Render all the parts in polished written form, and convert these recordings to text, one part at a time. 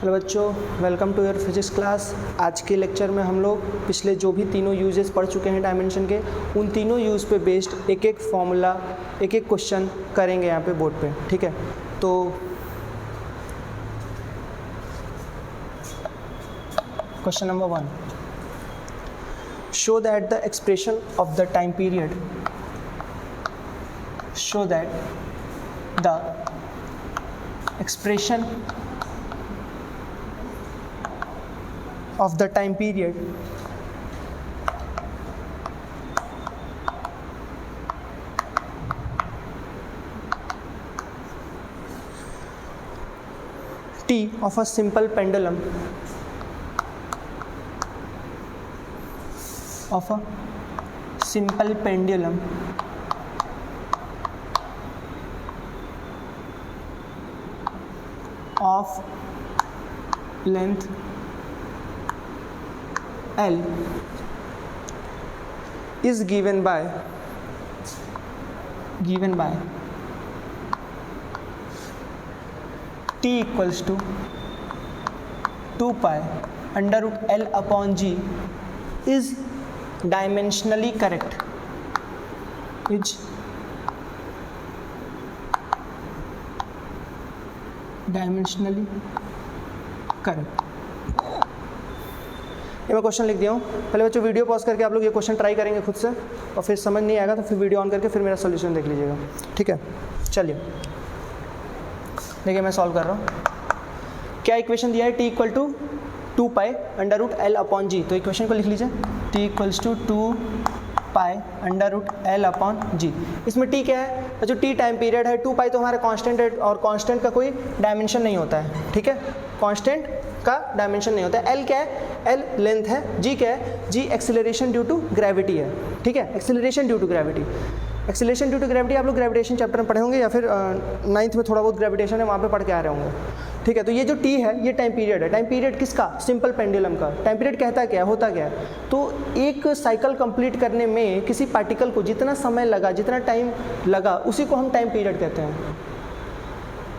Hello बच्चों, welcome to your physics class. आज के लेक्चर में हम लोग पिछले जो भी तीनों यूजेस पढ़ चुके हैं डायमेंशन के, उन तीनों यूज़ पे बेस्ड एक एक फॉर्मूला, एक एक क्वेश्चन करेंगे यहाँ पे बोर्ड पे। ठीक है, तो question number 1, show that the expression of the time period, show that the expression of the time period t of a simple pendulum of length L is given by t equals to 2 pi under root L upon G is dimensionally correct, is dimensionally correct. ये मैं question लिख दिया हूँ। पहले बच्चों video pause करके आप लोग ये क्वेश्चन ट्राई करेंगे खुद से, और फिर समझ नहीं आएगा तो फिर वीडियो ऑन करके फिर मेरा सॉल्यूशन देख लीजिएगा। ठीक है, चलिए देखिए मैं सॉल्व कर रहा हूँ। क्या इक्वेशन दिया है? T equal to 2 pi under root L upon G. तो इक्वेशन को लिख लीजिए, T equals to 2 pi under root L upon G. इसमें टी क्या है? जो टी टाइम पीरियड है, 2 पाई तो हमारा कांस्टेंट है, और कांस्टेंट का कोई डायमेंशन नहीं होता है। ठीक है, कांस्टेंट का डायमेंशन नहीं होता है। एल क्या है? एल लेंथ है। जी क्या है? जी एक्सेलरेशन ड्यू टू ग्रेविटी है। ठीक है, acceleration due to gravity. Acceleration due to gravity आप लोग ग्रेविटेशन चैप्टर में पढ़े होंगे, या फिर 9th में थोड़ा बहुत ग्रेविटेशन है, वहाँ पे पढ़ के आ रहे होंगे। ठीक है, तो ये जो टी है ये टाइम पीरियड है। टाइम पीरियड किसका? सिंपल पेंडुलम का। टाइम पीरियड कहता क्या है, होता क्या है? तो एक साइकिल कंप्लीट करने में किसी पार्टिकल को जितना समय लगा, जितना टाइम लगा, उसी को हम टाइम पीरियड कहते हैं।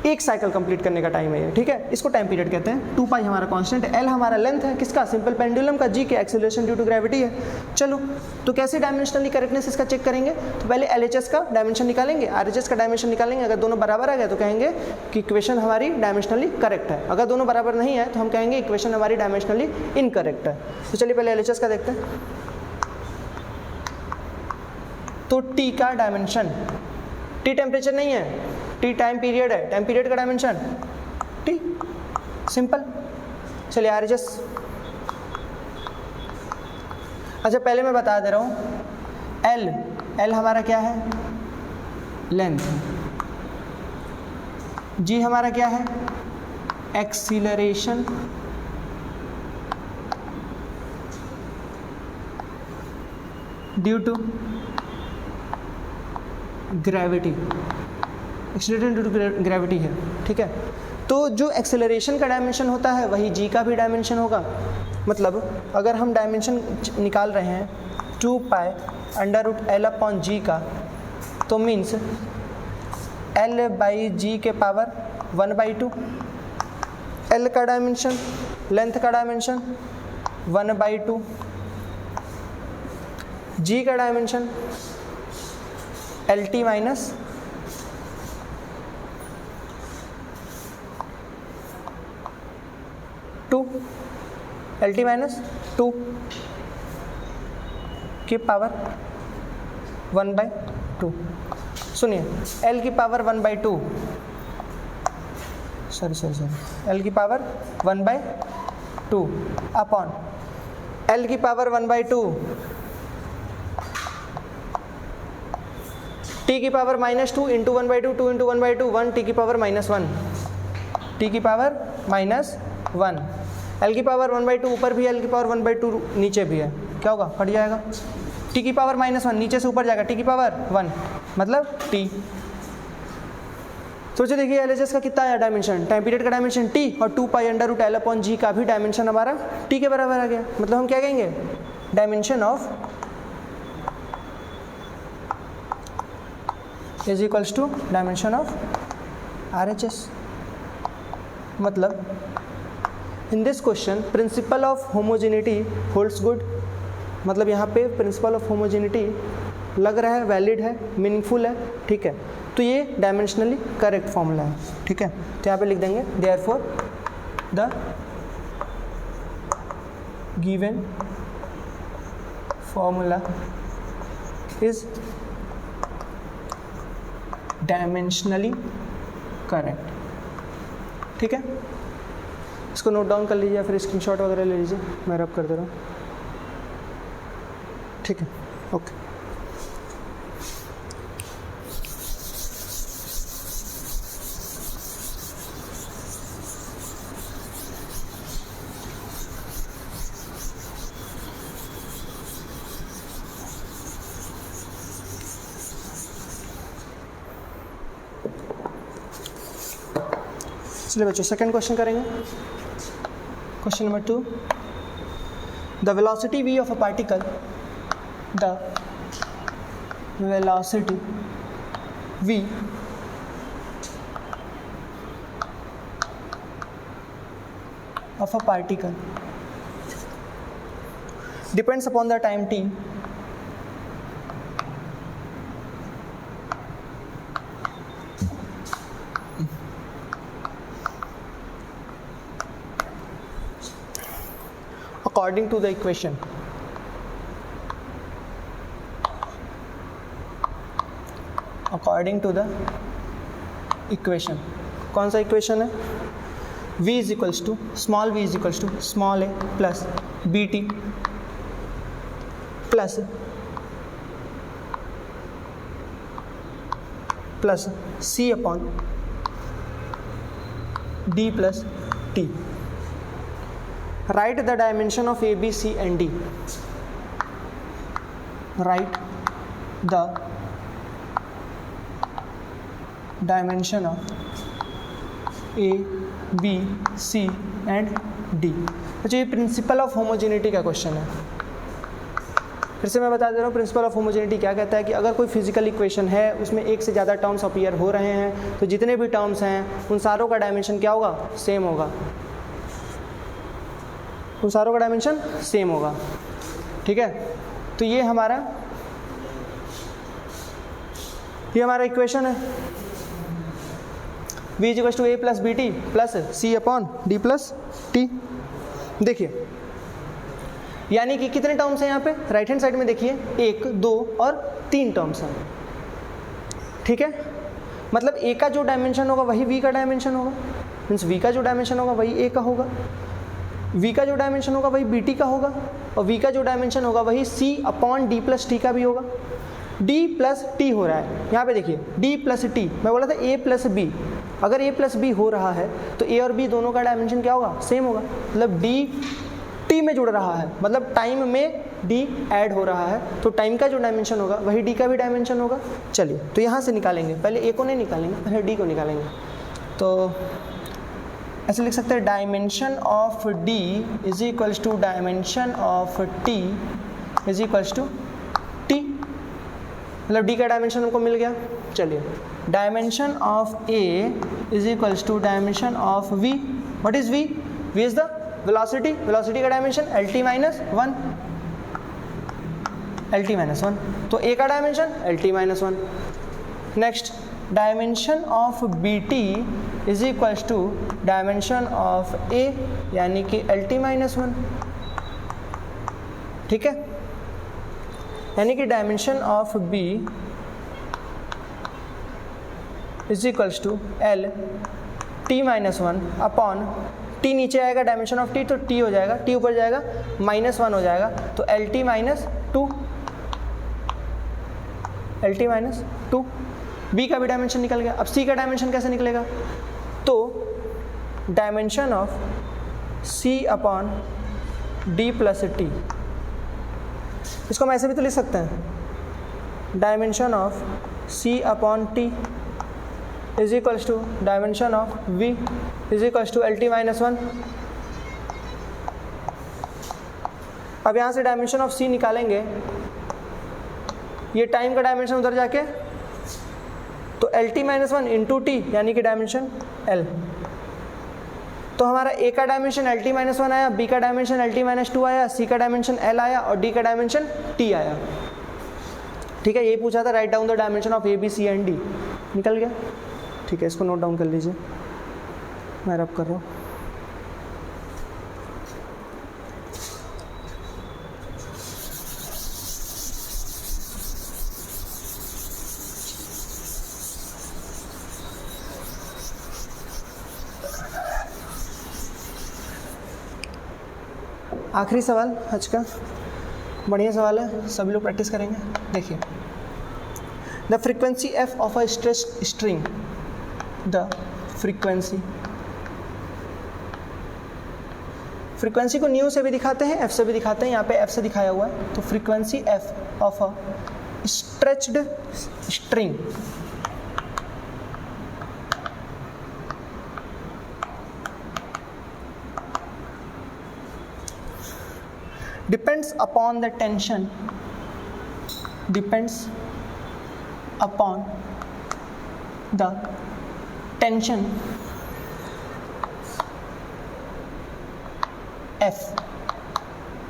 एक साइकिल कंप्लीट करने का टाइम है ये। ठीक है, इसको टाइम पीरियड कहते हैं। 2 पाई हमारा कांस्टेंट है, एल हमारा लेंथ है किसका? सिंपल पेंडुलम का। जी के एक्सेलरेशन ड्यू टू ग्रेविटी है। चलो, तो कैसे डायमेंशनली करेक्टनेस इसका चेक करेंगे? तो पहले एलएचएस का डायमेंशन निकालेंगे, आरएचएस का डायमेंशन निकालेंगे। अगर दोनों बराबर आ गए तो कहेंगे कि इक्वेशन हमारी डायमेंशनली करेक्ट है। अगर दोनों बराबर नहीं है तो हम कहेंगे इक्वेशन हमारी डायमेंशनली इनकरेक्ट है। तो चलिए पहले एलएचएस का देखते हैं। तो टी का डायमेंशन, टी टेम्परेचर नहीं है, टी टाइम पीरियड है। टाइम पीरियड का डायमेंशन टी, सिंपल। चलिए आरएचएस। अच्छा, पहले मैं बता दे रहा हूँ, एल हमारा क्या है? लेंथ। जी हमारा क्या है? Acceleration due to gravity. Acceleration due to gravity है। ठीक है, तो जो एक्सेलरेशन का डायमेंशन होता है वही जी का भी डायमेंशन होगा। मतलब अगर हम डायमेंशन निकाल रहे हैं 2 pi under root L upon G का, तो मीन्स एल बाई जी के पावर 1/2। एल का डायमेंशन, लेंथ का डायमेंशन 1/2। जी का डायमेंशन एल टी माइनस एल टी माइनस 2 की पावर 1/2। सुनिए, एल की पावर 1/2, सॉरी एल की पावर 1/2 अपॉन एल की पावर 1/2 टी की पावर -2 इंटू 1/2, 2 इंटू 1/2 1, टी की पावर -1, टी की पावर -1। एल की पावर 1/2 ऊपर भी है, एल की पावर 1/2 नीचे भी है, क्या होगा? फट जाएगा। टी की पावर -1 नीचे से ऊपर जाएगा, टी की पावर 1 मतलब टी। सोचिए, देखिए एलएचएस का कितना आया डायमेंशन, टाइम पीरियड का डायमेंशन टी, और 2 pi under root L upon G का भी डायमेंशन हमारा टी के बराबर आ गया। मतलब हम क्या कहेंगे, dimension of is equals to dimension of RHS. मतलब in this question principle of homogeneity holds good, मतलब यहाँ पे प्रिंसिपल ऑफ होमोजेनिटी लग रहा है, वैलिड है, मीनिंगफुल है, ठीक है। तो ये डायमेंशनली करेक्ट फॉर्मूला है, ठीक है। तो यहाँ पे लिख देंगे therefore the given formula is dimensionally correct, ठीक है। इसको नोट डाउन कर लीजिए या फिर स्क्रीनशॉट वगैरह ले लीजिए, मैं रब कर दे रहा हूँ, ठीक है, ओके। चलिए बच्चों सेकंड क्वेश्चन करेंगे। Question number 2, the velocity v of a particle, the velocity v of a particle depends upon the time t according to the equation कौन सा इक्वेशन है? v is equals to small v is equals to small a plus B T plus c upon d plus t। Write the dimension of A, B, C and D. Write the dimension of A, B, C and D। अच्छा, ये principal of homogeneity का question है। फिर से मैं बता दे रहा हूँ, प्रिंसिपल ऑफ होमोजेनिटी क्या कहता है कि अगर कोई फिजिकल इक्वेशन है उसमें एक से ज़्यादा टर्म्स अपीयर हो रहे हैं तो जितने भी टर्म्स हैं उन सारों का डायमेंशन क्या होगा? सेम होगा, उन सारों का डायमेंशन सेम होगा, ठीक है। तो ये हमारा इक्वेशन है, v equals to a plus B T plus c upon d plus T. देखिए यानी कि कितने टर्म्स हैं यहाँ पे? राइट हैंड साइड में देखिए 1, 2 और 3 टर्म्स हैं, ठीक है। मतलब a का जो डायमेंशन होगा वही v का डायमेंशन होगा, मीन्स v का जो डायमेंशन होगा वही a का होगा, v का जो डायमेंशन होगा वही bt का होगा, और v का जो डायमेंशन होगा वही c upon d plus T का भी होगा। d प्लस टी हो रहा है यहाँ पे, देखिए d प्लस टी, मैं बोला था a प्लस b, अगर a प्लस b हो रहा है तो a और b दोनों का डायमेंशन क्या होगा? सेम होगा, मतलब d t में जुड़ रहा है, मतलब टाइम में d ऐड हो रहा है, तो टाइम का जो डायमेंशन होगा वही d का भी डायमेंशन होगा। चलिए तो यहाँ से निकालेंगे, पहले a को नहीं निकालेंगे, पहले d को निकालेंगे। तो ऐसे लिख सकते हैं dimension of d is equals to dimension of t is equals to t, मतलब d का डायमेंशन हमको मिल गया। चलिए dimension of a is equals to dimension of v। What is v? v is the velocity, velocity का dimension lt minus 1, lt minus 1, तो a का dimension lt minus 1। Next dimension of bt is equals to dimension of a यानी कि lt minus 1, ठीक है। यानी कि dimension of b is equals to l t minus 1 upon t नीचे आएगा डायमेंशन ऑफ t, तो t हो जाएगा, t ऊपर जाएगा माइनस 1 हो जाएगा, तो lt minus 2, lt minus 2। b का भी डायमेंशन निकल गया। अब c का डायमेंशन कैसे निकलेगा? तो dimension of c upon d plus T, इसको हम ऐसे भी तो लिख सकते हैं, dimension of c upon T is equals to dimension of v is equals to lt minus 1। अब यहाँ से डायमेंशन ऑफ c निकालेंगे, ये टाइम का डायमेंशन उधर जाके, तो lt माइनस 1 इंटू टी यानी कि डायमेंशन l, तो हमारा ए का डायमेंशन LT-1 आया, बी का डायमेंशन LT-2 आया, सी का डायमेंशन L आया और डी का डायमेंशन T आया। ठीक है, यही पूछा था, write down the dimension of A B C and D, निकल गया। ठीक है, इसको नोट डाउन कर लीजिए, मैं रब कर रहा हूँ। आखिरी सवाल आज का, बढ़िया सवाल है, सभी लोग प्रैक्टिस करेंगे। देखिए, the frequency F of a stretched string, the frequency को न्यू से भी दिखाते हैं, एफ से भी दिखाते हैं, यहाँ पे एफ से दिखाया हुआ है। तो frequency F of a stretched string depends upon the tension F।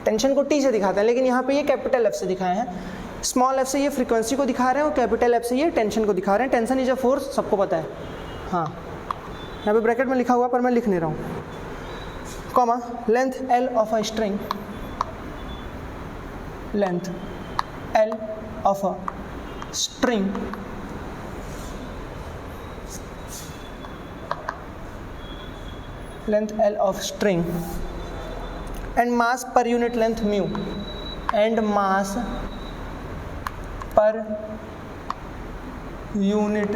Tension को T से दिखाते हैं, लेकिन यहाँ पे ये कैपिटल F से दिखाए हैं। स्मॉल f से ये फ्रीक्वेंसी को दिखा रहे हैं और कैपिटल F से ये टेंशन को दिखा रहे हैं। टेंशन इज अ फोर्स, सबको पता है। हाँ, यहाँ पे ब्रैकेट में लिखा हुआ पर मैं लिख नहीं रहा हूँ, comma, length L of a string, length L of a string and mass per unit length mu, and mass per unit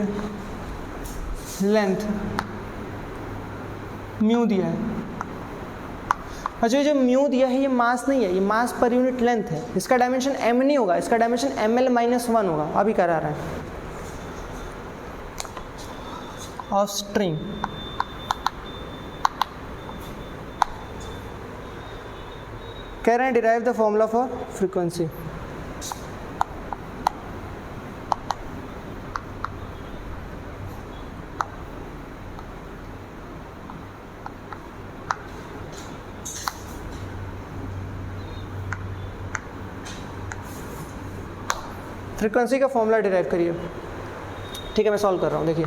length mu दिया है। अच्छा, ये जो म्यू दिया है ये मास नहीं है, ये मास पर यूनिट लेंथ है। इसका डायमेंशन m नहीं होगा, इसका डायमेंशन ml-1 होगा। अभी करा रहा है ऑफ स्ट्रिंग। कह रहे हैं derive the formula for frequency. Frequency का फॉर्मूला डिराइव करिए। ठीक है, मैं सॉल्व कर रहा हूँ। देखिए,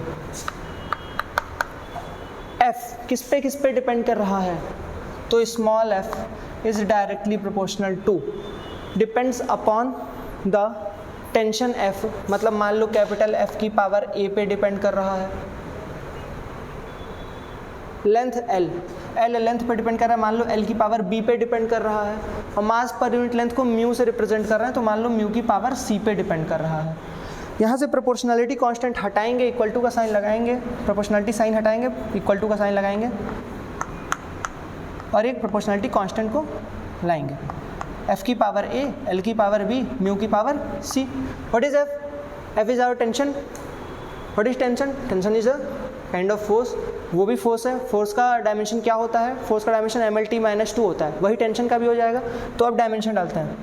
f किस पे डिपेंड कर रहा है, तो small f is directly proportional to depends upon the tension f। मतलब मान लो कैपिटल F की पावर a पे डिपेंड कर रहा है। लेंथ L लेंथ पे डिपेंड कर रहा है, मान लो L की पावर B पे डिपेंड कर रहा है। और मास पर यूनिट लेंथ को म्यू से रिप्रेजेंट कर रहे हैं, तो मान लो म्यू की पावर C पे डिपेंड कर रहा है। यहाँ से प्रोपोर्शनलिटी कांस्टेंट हटाएंगे, इक्वल टू का साइन लगाएंगे, प्रोपोर्शनलिटी साइन हटाएंगे, इक्वल टू का साइन लगाएंगे और एक प्रोपोर्शनलिटी कांस्टेंट को लाएंगे। F की पावर A, L की पावर B, म्यू की power C। What is F? F is our tension. What is tension? Tension is a kind of force. वो भी फोर्स है। फोर्स का डायमेंशन क्या होता है? फोर्स का डायमेंशन mlt-2 होता है, वही टेंशन का भी हो जाएगा। तो अब डायमेंशन डालते हैं।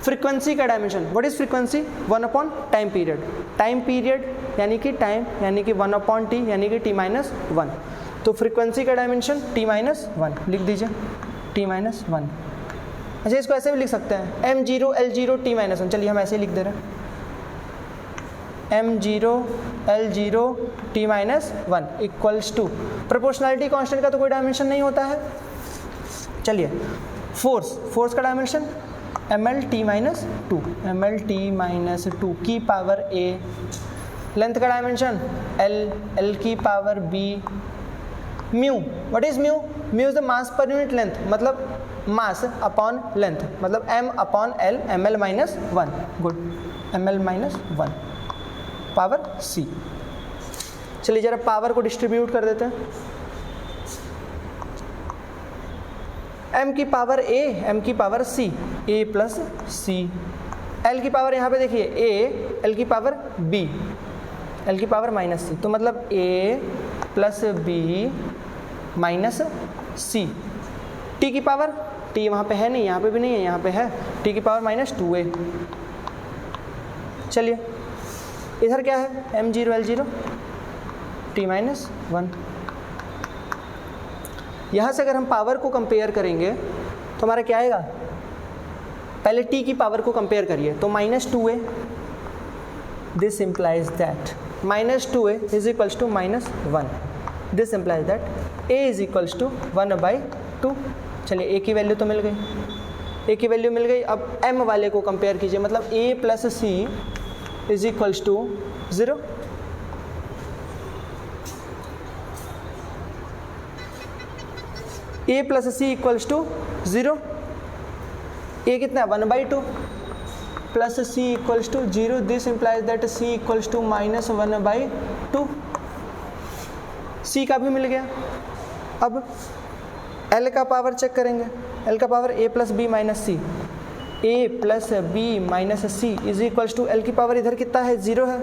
फ्रीक्वेंसी का डायमेंशन, व्हाट इज फ्रीक्वेंसी? 1/टाइम पीरियड। टाइम पीरियड यानी कि टाइम, यानी कि 1/t, यानी कि t-1। तो फ्रीक्वेंसी का डायमेंशन t-1 लिख दीजिए, t-1। अच्छा, इसको ऐसे भी लिख सकते हैं, m0 l0 t-1। चलिए हम ऐसे ही लिख दे रहे हैं, m0 l0 t-1 equals to, proportionality constant का तो कोई डायमेंशन नहीं होता है। चलिए, फोर्स का डायमेंशन mlt-2 की पावर a। लेंथ का डायमेंशन l की power b। Mu, what is mu? Mu is the mass per unit length, मतलब मास अपॉन लेंथ, मतलब m/l ml-1। Good, ml-1 power c। चलिए जरा पावर को distribute कर देते हैं। m की पावर a, m की power c, a plus c। l की पावर यहाँ पे देखिए a, l की पावर b, l की पावर माइनस c। तो मतलब a plus b minus c। t की पावर, t वहाँ पे है नहीं, यहाँ पे भी नहीं है, यहाँ पे है, t की पावर -2a। चलिए इधर क्या है? m0 l0 t-1। यहाँ से अगर हम पावर को कंपेयर करेंगे तो हमारा क्या आएगा, पहले t की पावर को कंपेयर करिए तो -2a, this implies that -2a is equals to -1, this implies that a is equals to 1/2। चलिए a की वैल्यू तो मिल गई, a की वैल्यू मिल गई। अब m वाले को कंपेयर कीजिए, मतलब a plus c is equals to 0। a plus C equals to 0, a कितना है 1/2 plus C equals to 0, this implies that c equals to -1/2। c का भी मिल गया। अब l का पावर चेक करेंगे, l का power a plus B minus C, a plus B minus C is equals to l की पावर इधर कितना है 0 है,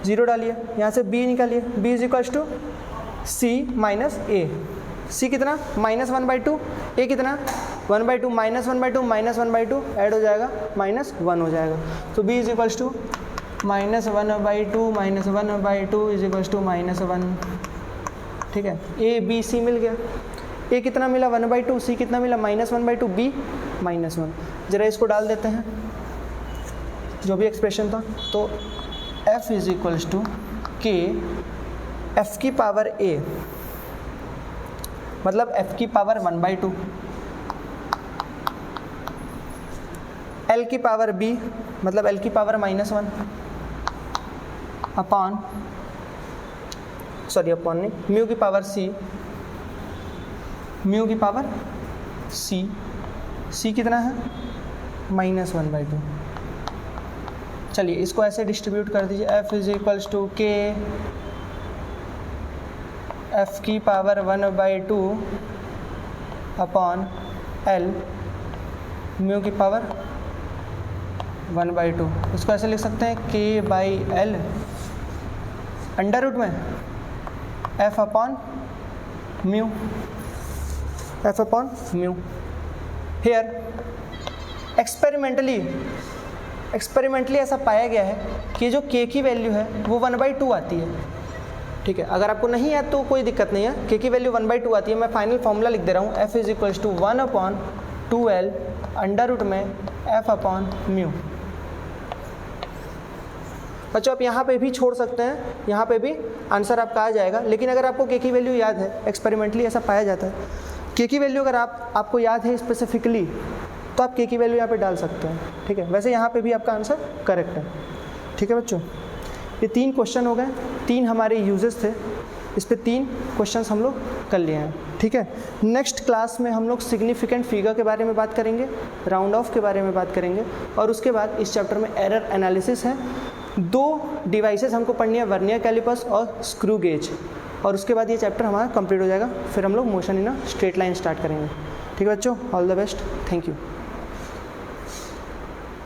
0 डालिए, यहाँ से b निकालिए, b is equals to c minus a, c कितना -1/2, a कितना 1/2, -1/2 -1/2 ऐड हो जाएगा -1 हो जाएगा, तो b is equals to -1/2 -1/2 is equals to -1। ठीक है, a b c मिल गया, a कितना मिला 1/2, c कितना मिला -1/2, b -1। जरा इसको डाल देते हैं जो भी एक्सप्रेशन था, तो f is equals to k f की पावर a मतलब f की पावर 1/2, l की पावर b मतलब l की पावर -1 अपॉन नहीं, म्यू की पावर c, म्यू की पावर c, c कितना है -1/2। चलिए इसको ऐसे डिस्ट्रीब्यूट कर दीजिए, f is equals to k f की पावर 1/2 अपॉन l म्यू की पावर 1/2। इसको ऐसे लिख सकते हैं k/l अंडर रूट में f upon mu, f upon mu. Here experimentally ऐसा पाया गया है कि जो k की वैल्यू है वो 1/2 आती है। ठीक है, अगर आपको नहीं है तो कोई दिक्कत नहीं है, k की वैल्यू 1/2 आती है। मैं फाइनल फॉर्मूला लिख दे रहा हूँ, f is equals to 1/2l under root में f अपॉन म्यू। बच्चों आप यहाँ पे भी छोड़ सकते हैं, यहाँ पे भी आंसर आपका आ जाएगा, लेकिन अगर आपको k की वैल्यू याद है, एक्सपेरिमेंटली ऐसा पाया जाता है, k की वैल्यू अगर आपको याद है स्पेसिफिकली तो आप k की वैल्यू यहाँ पे डाल सकते हैं। ठीक है, वैसे यहाँ पे भी आपका आंसर करेक्ट है। ठीक है बच्चों, ये 3 क्वेश्चन हो गए, 3 हमारे यूजेस थे, इस पे 3 क्वेश्चंस हम लोग कर लिए हैं। ठीक है, नेक्स्ट क्लास में हम लोग सिग्निफिकेंट फिगर के बारे में बात करेंगे, राउंड ऑफ के बारे में बात करेंगे, और उसके बाद इस चैप्टर में एरर एनालिसिस है। 2 डिवाइसेस हमको पढ़नी है, वर्नियर कैलिपर्स और स्क्रू गेज, और उसके बाद ये चैप्टर हमारा कंप्लीट हो जाएगा। फिर हम लोग motion in a straight line start करेंगे। ठीक है बच्चों, all the best, thank you.